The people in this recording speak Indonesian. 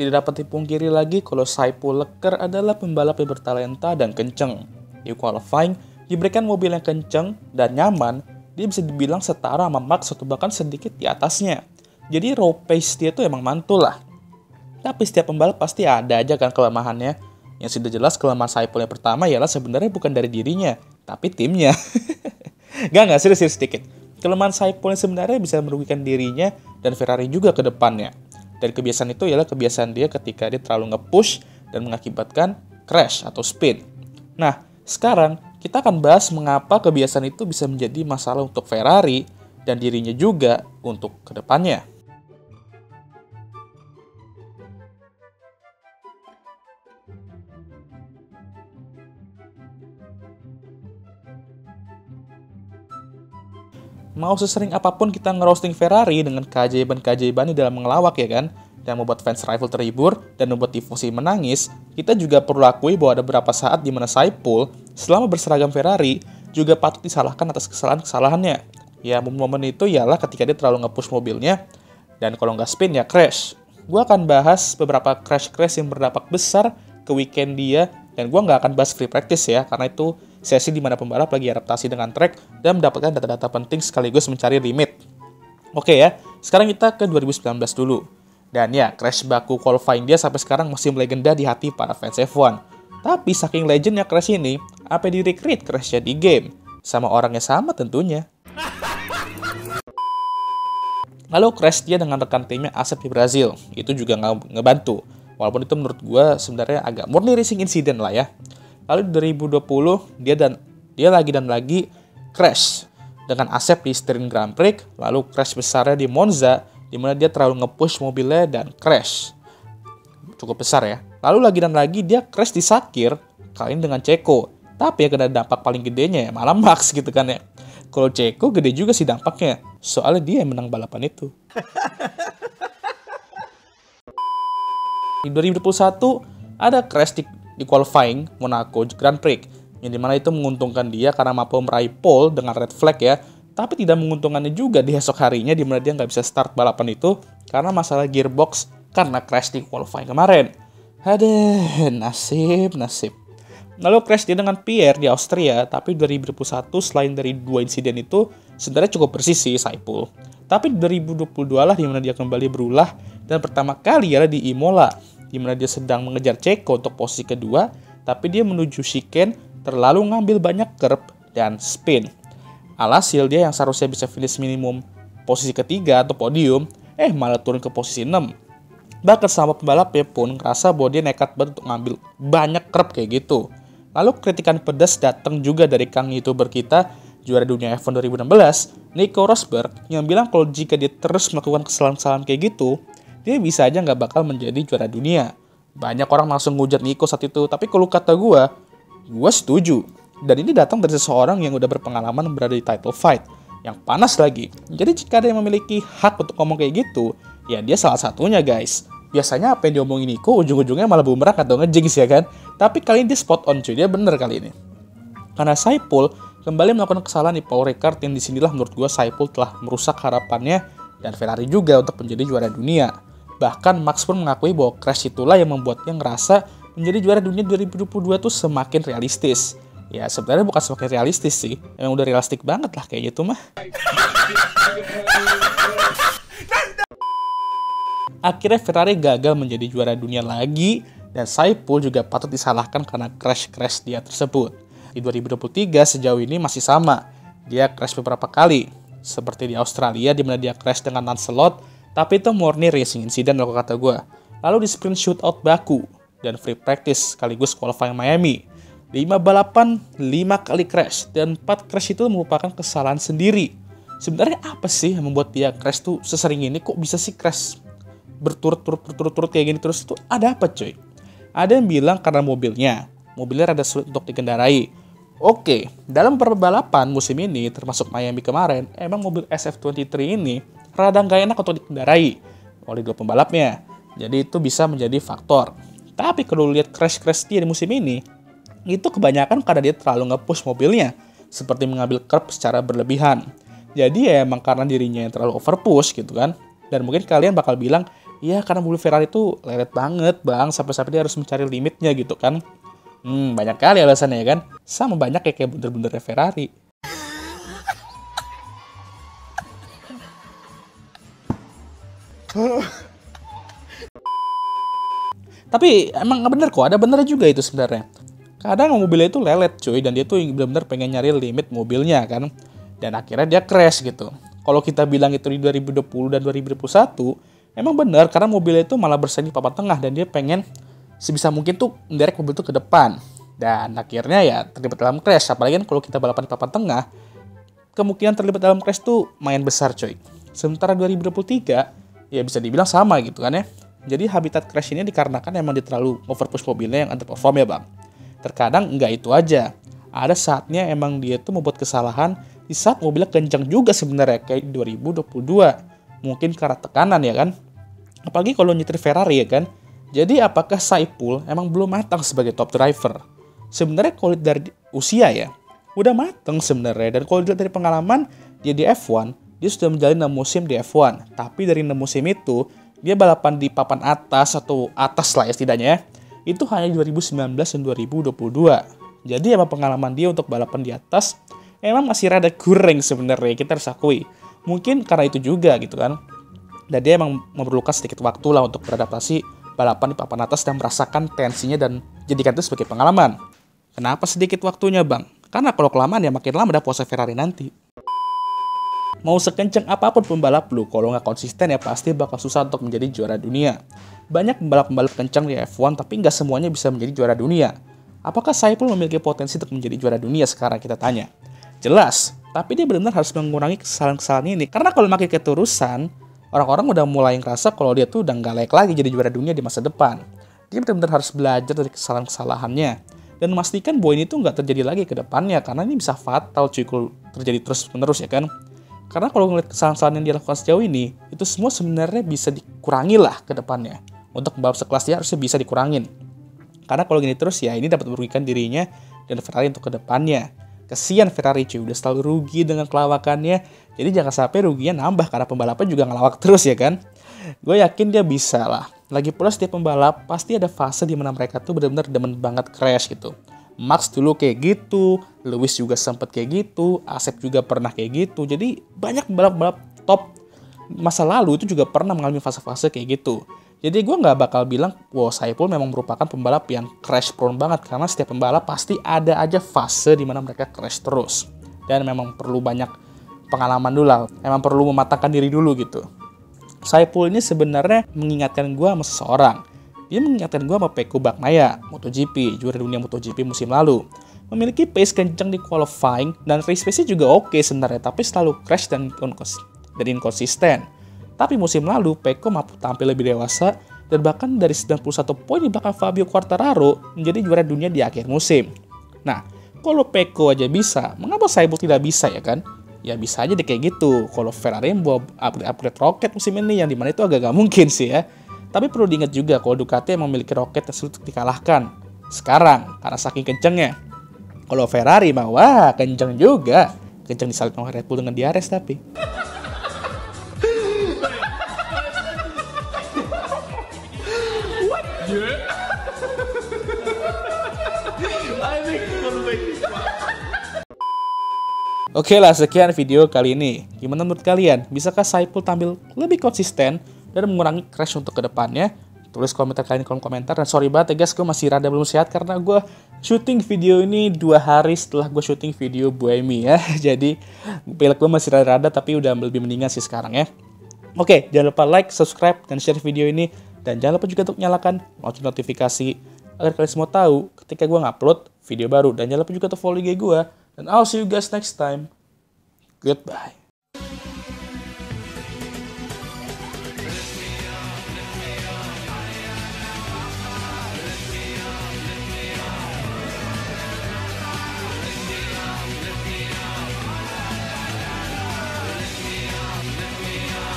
Tidak dapat dipungkiri lagi kalau Saipul Leclerc adalah pembalap yang bertalenta dan kenceng. Di qualifying, diberikan mobil yang kenceng dan nyaman, dia bisa dibilang setara sama Max atau bahkan sedikit di atasnya. Jadi raw pace dia tuh emang mantul lah. Tapi setiap pembalap pasti ada aja kan kelemahannya. Yang sudah jelas kelemahan Saipul yang pertama ialah sebenarnya bukan dari dirinya, tapi timnya. Gak, serius sedikit. Kelemahan Saipul yang sebenarnya bisa merugikan dirinya dan Ferrari juga ke depannya. Dan kebiasaan itu ialah kebiasaan dia ketika dia terlalu nge-push dan mengakibatkan crash atau spin. Nah, sekarang kita akan bahas mengapa kebiasaan itu bisa menjadi masalah untuk Ferrari dan dirinya juga untuk ke depannya. Mau sesering apapun kita ngerosting Ferrari dengan keajaiban-keajaiban di dalam mengelawak ya kan, dan membuat fans rival terhibur dan membuat tifosi menangis, kita juga perlu akui bahwa ada beberapa saat di mana Saipul, selama berseragam Ferrari, juga patut disalahkan atas kesalahan-kesalahannya. Ya, momen itu ialah ketika dia terlalu nge-push mobilnya, dan kalau nggak spin ya crash. Gue akan bahas beberapa crash-crash yang berdampak besar ke weekend dia, dan gue nggak akan bahas free practice ya, karena itu sesi di mana pembalap lagi adaptasi dengan track dan mendapatkan data-data penting sekaligus mencari limit. Oke ya, sekarang kita ke 2019 dulu. Dan ya, crash baku qualifying dia sampai sekarang masih melegenda di hati para fans F1. Tapi saking legendnya crash ini, apa di-recreate crashnya di game? Sama orang yang sama tentunya. Lalu crash dia dengan rekan timnya Asep di Brazil. Itu juga ngebantu. Walaupun itu menurut gue sebenarnya agak murni racing incident lah ya. Lalu di 2020, dia lagi crash dengan Asep di Styrian Grand Prix, lalu crash besarnya di Monza, di mana dia terlalu nge-push mobilnya dan crash. Cukup besar ya. Lalu lagi dia crash di Sakir, kali ini dengan Ceko. Tapi yang kena dampak paling gedenya ya malah Max gitu kan ya. Kalau Ceko gede juga sih dampaknya, soalnya dia yang menang balapan itu. Di 2021, ada crash di qualifying Monaco Grand Prix, yang dimana itu menguntungkan dia karena mampu meraih pole dengan red flag ya, tapi tidak menguntungkannya juga di esok harinya dimana dia nggak bisa start balapan itu karena masalah gearbox karena crash di qualifying kemarin. Aduh, nasib. Lalu crash dia dengan Pierre di Austria, tapi 2021 selain dari dua insiden itu sebenarnya cukup bersih sih Saipul. Tapi di 2022 lah dimana dia kembali berulah dan pertama kali adalah di Imola, di mana dia sedang mengejar Ceko untuk posisi kedua, tapi dia menuju chicane terlalu ngambil banyak curb dan spin. Alhasil dia yang seharusnya bisa finish minimum posisi ketiga atau podium, malah turun ke posisi 6. Bahkan sama pembalapnya pun ngerasa bahwa dia nekat banget untuk ngambil banyak curb kayak gitu. Lalu kritikan pedas datang juga dari Kang YouTuber kita, juara dunia F1 2016, Nico Rosberg, yang bilang kalau jika dia terus melakukan kesalahan-kesalahan kayak gitu, dia bisa aja nggak bakal menjadi juara dunia. Banyak orang langsung ngujat Nico saat itu, tapi kalau kata gue setuju. Dan ini datang dari seseorang yang udah berpengalaman berada di title fight, yang panas lagi. Jadi jika ada yang memiliki hak untuk ngomong kayak gitu, ya dia salah satunya guys. Biasanya apa yang diomongin Nico ujung-ujungnya malah bumerang atau ngejinx ya kan. Tapi kali ini dia spot on cuy, dia bener kali ini. Karena Saipul kembali melakukan kesalahan di Paul Ricard yang disinilah menurut gue Saipul telah merusak harapannya dan Ferrari juga untuk menjadi juara dunia. Bahkan Max pun mengakui bahwa crash itulah yang membuatnya ngerasa menjadi juara dunia 2022 tuh semakin realistis. Ya sebenarnya bukan semakin realistis sih, emang udah realistik banget lah kayak gitu mah. Akhirnya Ferrari gagal menjadi juara dunia lagi dan Saipul juga patut disalahkan karena crash dia tersebut. Di 2023 sejauh ini masih sama, dia crash beberapa kali. Seperti di Australia di mana dia crash dengan Lancelot, tapi itu murni racing incident kalau kata gue. Lalu di sprint shootout Baku dan free practice sekaligus qualifying Miami. 5 balapan, 5 kali crash, dan 4 crash itu merupakan kesalahan sendiri. Sebenarnya apa sih yang membuat dia crash tuh sesering ini? Kok bisa sih crash berturut-turut kayak gini terus? Itu ada apa coy? Ada yang bilang karena mobilnya rada sulit untuk dikendarai. Oke, dalam beberapa balapan musim ini, termasuk Miami kemarin, emang mobil SF23 ini rada nggak enak untuk dikendarai oleh dua pembalapnya. Jadi itu bisa menjadi faktor. Tapi kalau lihat crash dia di musim ini, itu kebanyakan karena dia terlalu nge-push mobilnya, seperti mengambil curb secara berlebihan. Jadi ya emang karena dirinya yang terlalu overpush gitu kan. Dan mungkin kalian bakal bilang, Iya, karena mobil Ferrari itu lelet banget bang, sampai-sampai dia harus mencari limitnya gitu kan. Banyak kali alasannya ya kan. Sama banyak kayak bener-bener Ferrari. Tapi emang nggak bener kok, ada benernya juga itu sebenarnya. Kadang mobilnya itu lelet cuy, dan dia tuh benar-benar pengen nyari limit mobilnya kan. Dan akhirnya dia crash gitu. Kalau kita bilang itu di 2020 dan 2021, emang bener karena mobilnya itu malah bersaing di papan tengah dan dia pengen sebisa mungkin tuh menderek mobil itu ke depan. Dan akhirnya ya terlibat dalam crash, apalagi kan kalau kita balapan di papan tengah, kemungkinan terlibat dalam crash tuh main besar coy. Sementara 2023, ya bisa dibilang sama gitu kan ya. Jadi habitat crash ini dikarenakan emang dia terlalu overpush mobilnya yang underperform ya bang. Terkadang enggak itu aja. Ada saatnya emang dia tuh membuat kesalahan di saat mobilnya kencang juga sebenarnya kayak 2022. Mungkin karena tekanan ya kan. Apalagi kalau nyetir Ferrari ya kan. Jadi apakah Saipul emang belum matang sebagai top driver? Sebenarnya kalau dari usia ya, udah matang sebenarnya. Dan kalau dilihat dari pengalaman dia di F1, dia sudah menjalani 6 musim di F1. Tapi dari 6 musim itu, dia balapan di papan atas atau atas lah ya setidaknya ya. Itu hanya 2019 dan 2022. Jadi emang pengalaman dia untuk balapan di atas emang masih rada kurang sebenarnya, kita harus akui. Mungkin karena itu juga gitu kan. Dan dia emang memerlukan sedikit waktu lah untuk beradaptasi balapan di papan atas dan merasakan tensinya dan jadikan itu sebagai pengalaman. Kenapa sedikit waktunya bang? Karena kalau kelamaan ya makin lama ada puasa Ferrari nanti. Mau sekencang apapun pembalap lu, kalau nggak konsisten ya pasti bakal susah untuk menjadi juara dunia. Banyak pembalap-pembalap kencang di F1 tapi nggak semuanya bisa menjadi juara dunia. Apakah Saipul memiliki potensi untuk menjadi juara dunia sekarang kita tanya? Jelas, tapi dia benar-benar harus mengurangi kesalahan-kesalahan ini. Karena kalau makin keterusan, orang-orang udah mulai ngerasa kalau dia tuh udah nggak layak lagi jadi juara dunia di masa depan. Dia benar-benar harus belajar dari kesalahan-kesalahannya dan memastikan bahwa ini tuh nggak terjadi lagi ke depannya, karena ini bisa fatal cuy kalau terjadi terus-menerus ya kan. Karena kalau ngeliat kesalahan-kesalahan yang dia lakukan sejauh ini, itu semua sebenarnya bisa dikurangi lah ke depannya. Untuk pembalap sekelas dia harusnya bisa dikurangin. Karena kalau gini terus ya ini dapat merugikan dirinya dan Ferrari untuk ke depannya. Kesian Ferrari cuy, udah selalu rugi dengan kelawakannya. Jadi jangan sampai ruginya nambah karena pembalapnya juga ngelawak terus ya kan. Gue yakin dia bisa lah. Lagi pula setiap pembalap pasti ada fase di mana mereka tuh benar-benar demen banget crash gitu. Max dulu kayak gitu, Lewis juga sempat kayak gitu, Asep juga pernah kayak gitu. Jadi banyak pembalap-pembalap top masa lalu itu juga pernah mengalami fase-fase kayak gitu. Jadi gue nggak bakal bilang, wow Saipul memang merupakan pembalap yang crash prone banget. Karena setiap pembalap pasti ada aja fase di mana mereka crash terus. Dan memang perlu banyak pengalaman dulu lah, memang perlu mematangkan diri dulu gitu. Saipul ini sebenarnya mengingatkan gue sama seseorang. Dia mengingatkan gue sama Pecco Bagnaia, MotoGP, juara dunia MotoGP musim lalu. Memiliki pace kencang di qualifying, dan race pace-nya juga oke sebenarnya, tapi selalu crash dan inkonsisten. Tapi musim lalu, Pecco mampu tampil lebih dewasa, dan bahkan dari 91 poin di belakang Fabio Quartararo, menjadi juara dunia di akhir musim. Nah, kalau Pecco aja bisa, mengapa Saipul tidak bisa ya kan? Ya bisa aja deh kayak gitu, kalau Ferrari membawa upgrade roket musim ini, yang dimana itu agak gak mungkin sih ya. Tapi perlu diingat juga kalau Ducati memiliki roket yang sulit dikalahkan sekarang karena saking kencengnya. Kalau Ferrari mah wah kenceng juga. Kenceng disalip sama Red Bull dengan DRS tapi. Oke lah, sekian video kali ini. Gimana menurut kalian? Bisakah Saipul tampil lebih konsisten dan mengurangi crash untuk kedepannya? Tulis komentar kalian di kolom komentar. Dan sorry banget ya guys, gue masih rada belum sehat karena gue syuting video ini 2 hari setelah gue syuting video Buemi ya. Jadi pilek gue masih rada-rada tapi udah lebih mendingan sih sekarang ya. Oke, jangan lupa like, subscribe, dan share video ini. Dan jangan lupa juga untuk nyalakan lonceng notifikasi agar kalian semua tahu ketika gue ngupload video baru. Dan jangan lupa juga untuk follow IG gue. And I'll see you guys next time. Goodbye.